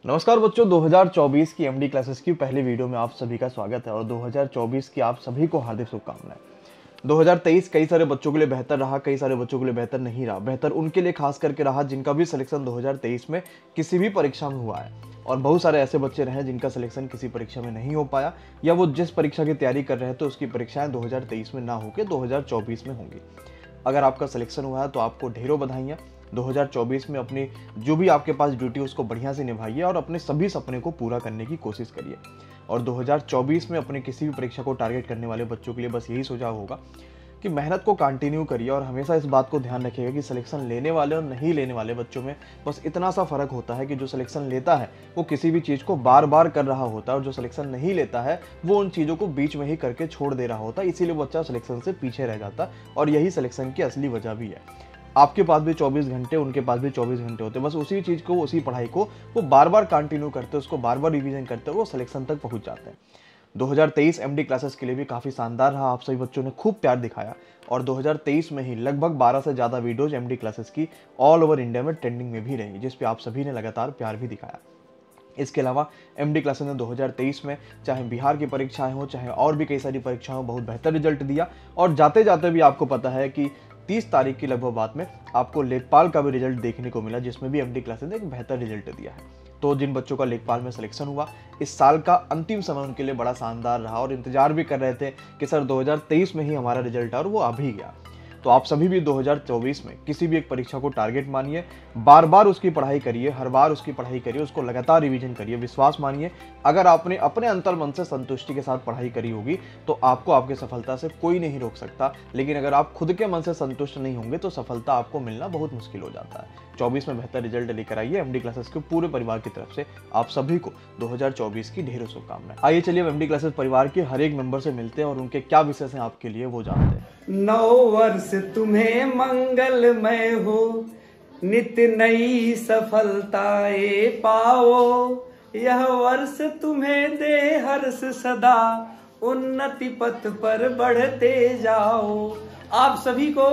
नमस्कार बच्चों, 2024 की एमडी क्लासेस की पहली वीडियो में आप सभी का स्वागत है और 2024 की आप सभी को हार्दिक शुभकामनाएं। 2023 कई सारे बच्चों के लिए बेहतर रहा, कई सारे बच्चों के लिए बेहतर नहीं रहा। बेहतर उनके लिए खास करके रहा जिनका भी सिलेक्शन 2023 में किसी भी परीक्षा में हुआ है, और बहुत सारे ऐसे बच्चे रहे जिनका सिलेक्शन किसी परीक्षा में नहीं हो पाया, या वो जिस परीक्षा की तैयारी कर रहे थे उसकी परीक्षाएं 2023 में ना होकर 2024 में होंगी। अगर आपका सिलेक्शन हुआ है तो आपको ढेरों बधाइयाँ। 2024 में अपनी जो भी आपके पास ड्यूटी उसको बढ़िया से निभाइए और अपने सभी सपने को पूरा करने की कोशिश करिए। और 2024 में अपने किसी भी परीक्षा को टारगेट करने वाले बच्चों के लिए बस यही सुझाव होगा कि मेहनत को कंटिन्यू करिए और हमेशा इस बात को ध्यान रखिएगा कि सिलेक्शन लेने वाले और नहीं लेने वाले बच्चों में बस इतना सा फर्क होता है कि जो सिलेक्शन लेता है वो किसी भी चीज़ को बार बार कर रहा होता है, और जो सिलेक्शन नहीं लेता है वो उन चीज़ों को बीच में ही करके छोड़ दे रहा होता है। इसीलिए बच्चा सिलेक्शन से पीछे रह जाता है, और यही सिलेक्शन की असली वजह भी है। आपके पास भी 24 घंटे, उनके पास भी 24 घंटे होते हैं, बस उसी चीज़ को, उसी पढ़ाई को वो बार बार कंटिन्यू करते, उसको बार बार रिवीजन करते और वो सिलेक्शन तक पहुंच जाते हैं। 2023 एमडी क्लासेस के लिए भी काफ़ी शानदार रहा। आप सभी बच्चों ने खूब प्यार दिखाया और 2023 में ही लगभग 12 से ज़्यादा वीडियोज एमडी क्लासेस की ऑल ओवर इंडिया में ट्रेंडिंग में भी रही, जिस पे आप सभी ने लगातार प्यार भी दिखाया। इसके अलावा एमडी क्लासेस ने 2023 में चाहे बिहार की परीक्षाएं हो, चाहे और भी कई सारी परीक्षाएं हो, बहुत बेहतर रिजल्ट दिया। और जाते जाते भी आपको पता है कि 30 तारीख की लगभग बात में आपको लेखपाल का भी रिजल्ट देखने को मिला, जिसमें भी एमडी क्लासेस ने एक बेहतर रिजल्ट दिया है। तो जिन बच्चों का लेखपाल में सिलेक्शन हुआ, इस साल का अंतिम समय उनके लिए बड़ा शानदार रहा और इंतजार भी कर रहे थे कि सर 2023 में ही हमारा रिजल्ट है, और वो आ भी गया। तो आप सभी भी 2024 में किसी भी एक परीक्षा को टारगेट मानिए, बार बार उसकी पढ़ाई करिए, हर बार उसकी पढ़ाई करिए, उसको लगातार रिवीजन करिए। विश्वास मानिए, अगर आपने अपने अंतर मन से संतुष्टि के साथ पढ़ाई करी होगी तो आपको आपकी सफलता से कोई नहीं रोक सकता। लेकिन अगर आप खुद के मन से संतुष्ट नहीं होंगे तो सफलता आपको मिलना बहुत मुश्किल हो जाता है। 24 में बेहतर रिजल्ट लेकर आइए। एमडी क्लासेस के पूरे परिवार की तरफ से आप सभी को 2024 की ढेरों शुभकामनाएं। आइए चलिए एमडी क्लासेस परिवार के हर एक मेंबर से मिलते हैं और उनके क्या विशेष हैं आपके लिए वो जानते हैं। 9 वर्ष तुम्हें मंगलमय हो, नित्य नई सफलताएं पाओ। यह वर्ष तुम्हें दे हर्ष सदा, उन्नति पथ पर बढ़ते जाओ। आप सभी को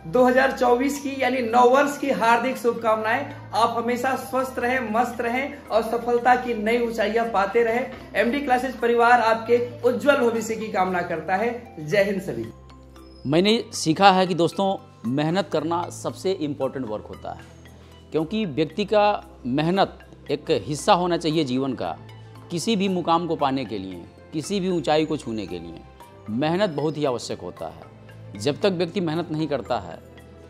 2024 की यानी 9 वर्ष की हार्दिक शुभकामनाएं। आप हमेशा स्वस्थ रहें, मस्त रहें और सफलता की नई ऊंचाइयां पाते रहें। एमडी क्लासेस परिवार आपके उज्जवल भविष्य की कामना करता है। जय हिंद सभी। मैंने सीखा है कि दोस्तों मेहनत करना सबसे इम्पोर्टेंट वर्क होता है, क्योंकि व्यक्ति का मेहनत एक हिस्सा होना चाहिए जीवन का। किसी भी मुकाम को पाने के लिए, किसी भी ऊंचाई को छूने के लिए मेहनत बहुत ही आवश्यक होता है। जब तक व्यक्ति मेहनत नहीं करता है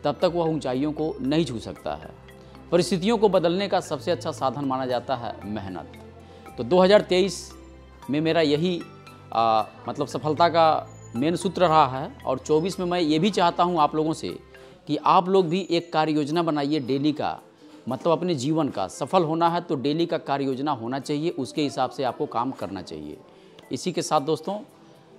तब तक वह ऊंचाइयों को नहीं छू सकता है। परिस्थितियों को बदलने का सबसे अच्छा साधन माना जाता है मेहनत। तो 2023 में मेरा यही मतलब सफलता का मेन सूत्र रहा है, और 24 में मैं ये भी चाहता हूँ आप लोगों से कि आप लोग भी एक कार्य योजना बनाइए डेली का। मतलब अपने जीवन का सफल होना है तो डेली का कार्य योजना होना चाहिए, उसके हिसाब से आपको काम करना चाहिए। इसी के साथ दोस्तों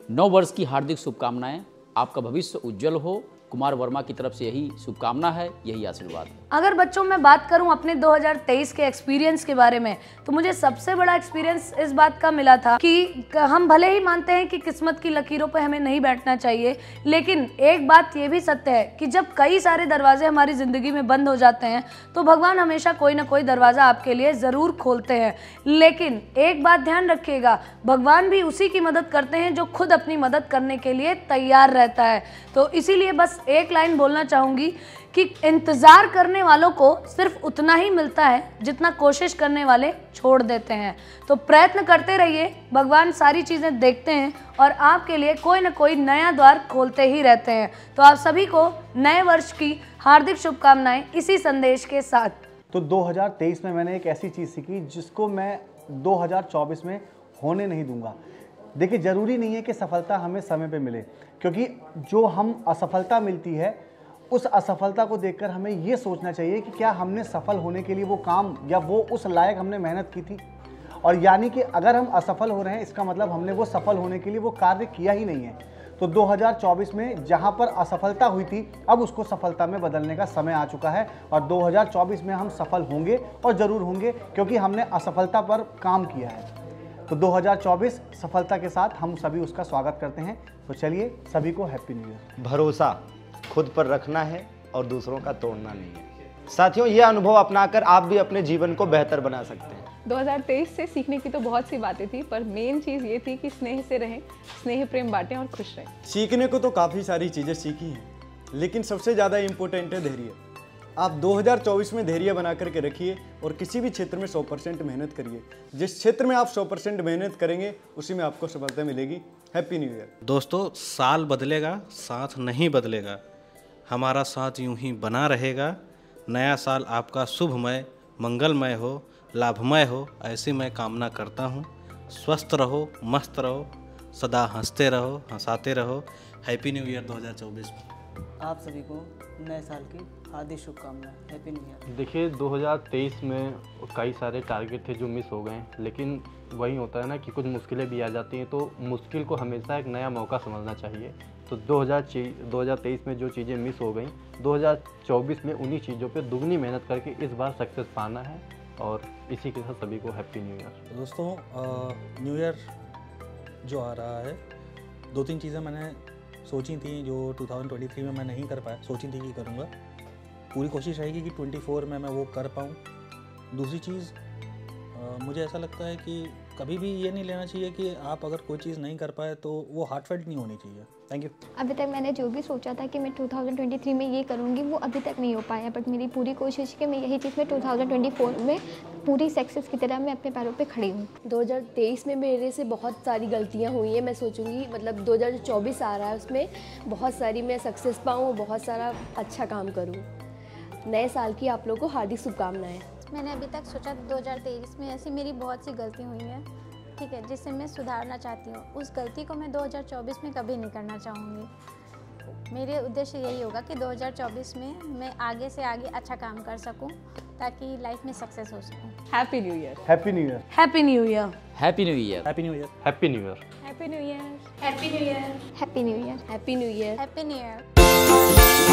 9 वर्ष की हार्दिक शुभकामनाएं। आपका भविष्य उज्जवल हो। कुमार वर्मा की तरफ से यही शुभकामना है, यही आशीर्वाद है। अगर बच्चों मैं बात करूं अपने 2023 के एक्सपीरियंस के बारे में, तो मुझे सबसे बड़ा एक्सपीरियंस इस बात का मिला था कि हम भले ही मानते हैं कि किस्मत की लकीरों पर हमें नहीं बैठना चाहिए, लेकिन एक बात ये भी सत्य है कि जब कई सारे दरवाजे हमारी ज़िंदगी में बंद हो जाते हैं तो भगवान हमेशा कोई ना कोई दरवाज़ा आपके लिए ज़रूर खोलते हैं। लेकिन एक बात ध्यान रखिएगा, भगवान भी उसी की मदद करते हैं जो खुद अपनी मदद करने के लिए तैयार रहता है। तो इसीलिए बस एक लाइन बोलना चाहूँगी कि इंतज़ार करने वालों को सिर्फ उतना ही मिलता है जितना कोशिश करने वाले छोड़ देते हैं। तो प्रयत्न करते रहिए, भगवान सारी चीज़ें देखते हैं और आपके लिए कोई ना कोई नया द्वार खोलते ही रहते हैं। तो आप सभी को नए वर्ष की हार्दिक शुभकामनाएं इसी संदेश के साथ। तो 2023 में मैंने एक ऐसी चीज़ सीखी जिसको मैं 2024 में होने नहीं दूंगा। देखिए, ज़रूरी नहीं है कि सफलता हमें समय पे मिले, क्योंकि जो हम असफलता मिलती है उस असफलता को देखकर हमें ये सोचना चाहिए कि क्या हमने सफल होने के लिए वो काम या वो उस लायक हमने मेहनत की थी। और यानी कि अगर हम असफल हो रहे हैं इसका मतलब हमने वो सफल होने के लिए वो कार्य किया ही नहीं है। तो 2024 में जहाँ पर असफलता हुई थी अब उसको सफलता में बदलने का समय आ चुका है, और 2024 में हम सफल होंगे और ज़रूर होंगे, क्योंकि हमने असफलता पर काम किया है। तो 2024 सफलता के साथ हम सभी उसका स्वागत करते हैं। तो चलिए सभी को हैप्पी न्यू ईयर। भरोसा खुद पर रखना है और दूसरों का तोड़ना नहीं है। साथियों, ये अनुभव अपनाकर आप भी अपने जीवन को बेहतर बना सकते हैं। 2023 से सीखने की तो बहुत सी बातें थी, पर मेन चीज़ ये थी कि स्नेह से रहें, स्नेह प्रेम बांटें और खुश रहें। सीखने को तो काफ़ी सारी चीज़ें सीखी हैं, लेकिन सबसे ज़्यादा इम्पोर्टेंट है धैर्य। आप 2024 में धैर्य बना करके रखिए और किसी भी क्षेत्र में 100% मेहनत करिए। जिस क्षेत्र में आप 100% मेहनत करेंगे उसी में आपको सफलता मिलेगी। Happy new year. दोस्तों, साल बदलेगा, साथ नहीं बदलेगा। हमारा साथ यूं ही बना रहेगा। नया साल आपका शुभमय, मंगलमय हो, लाभमय हो, ऐसी मैं कामना करता हूँ। स्वस्थ रहो, मस्त रहो, सदा हंसते रहो, हंसाते रहो। हैप्पी न्यू ईयर 2024 में आप सभी को नए साल की हार्दिक शुभकामनाएं। Happy new year. देखिए 2023 में कई सारे टारगेट थे जो मिस हो गए, लेकिन वही होता है ना कि कुछ मुश्किलें भी आ जाती हैं, तो मुश्किल को हमेशा एक नया मौका समझना चाहिए। तो 2023 में जो चीज़ें मिस हो गई, 2024 में उन्हीं चीज़ों पे दुगनी मेहनत करके इस बार सक्सेस पाना है। और इसी के साथ सभी को हैप्पी न्यू ईयर। दोस्तों, न्यू ईयर जो आ रहा है, 2-3 चीज़ें मैंने सोची थी जो 2023 में मैं नहीं कर पाया, सोची थी कि करूँगा। पूरी कोशिश रहेगी कि 24 में मैं वो कर पाऊँ। दूसरी चीज़, मुझे ऐसा लगता है कि कभी भी ये नहीं लेना चाहिए कि आप अगर कोई चीज़ नहीं कर पाए तो वो हार्टफेल्ट नहीं होनी चाहिए। Thank you. अभी तक मैंने जो भी सोचा था कि मैं 2023 में ये करूँगी, वो अभी तक नहीं हो पाया, बट मेरी पूरी कोशिश है कि मैं यही चीज़ में 2024 में पूरी सक्सेस की तरह मैं अपने पैरों पे खड़ी हूँ। 2023 में मेरे से बहुत सारी गलतियाँ हुई हैं। मैं सोचूंगी मतलब 2024 आ रहा है, उसमें बहुत सारी मैं सक्सेस पाऊँ, बहुत सारा अच्छा काम करूँ। नए साल की आप लोगों को हार्दिक शुभकामनाएँ। मैंने अभी तक सोचा 2023 में ऐसी मेरी बहुत सी गलती हुई हैं, ठीक है, जिससे मैं सुधारना चाहती हूँ। उस गलती को मैं 2024 में कभी नहीं करना चाहूँगी। मेरे उद्देश्य यही होगा कि 2024 में मैं आगे से आगे अच्छा काम कर सकूँ ताकि लाइफ में सक्सेस हो सकूँ। Happy new year. Happy new year. Happy new year. Happy new year. Happy new year. Happy new year. Happy new year. Happy new year. Happy new year. Happy new year. Happy new year.